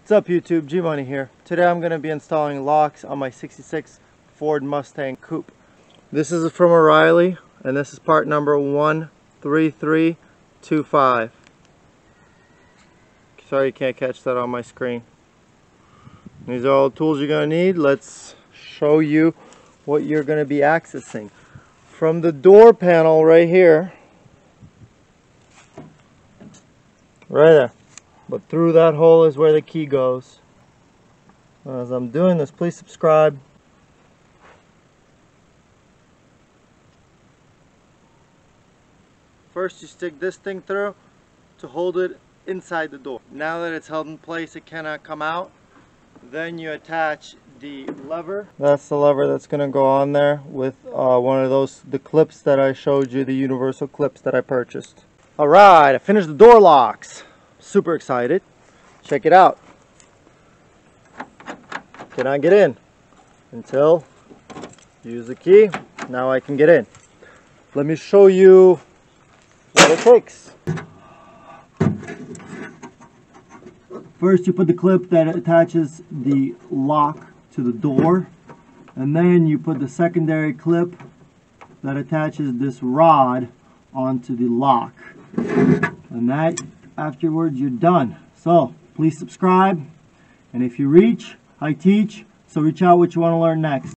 What's up YouTube, G-Money here. Today I'm going to be installing locks on my 66 Ford Mustang Coupe. This is from O'Reilly and this is part number 13325. Sorry you can't catch that on my screen. These are all the tools you're going to need. Let's show you what you're going to be accessing. From the door panel right here, right there. But through that hole is where the key goes. As I'm doing this, please subscribe. First you stick this thing through to hold it inside the door. Now that it's held in place, it cannot come out. Then you attach the lever. That's the lever that's going to go on there with one of the clips that I showed you, the universal clips that I purchased. Alright, I finished the door locks. Super excited. Check it out. Cannot get in until use the key. Now I can get in. Let me show you what it takes. First you put the clip that attaches the lock to the door, and then you put the secondary clip that attaches this rod onto the lock, and that afterwards you're done. So please subscribe, and if you reach, I teach, so reach out what you want to learn next.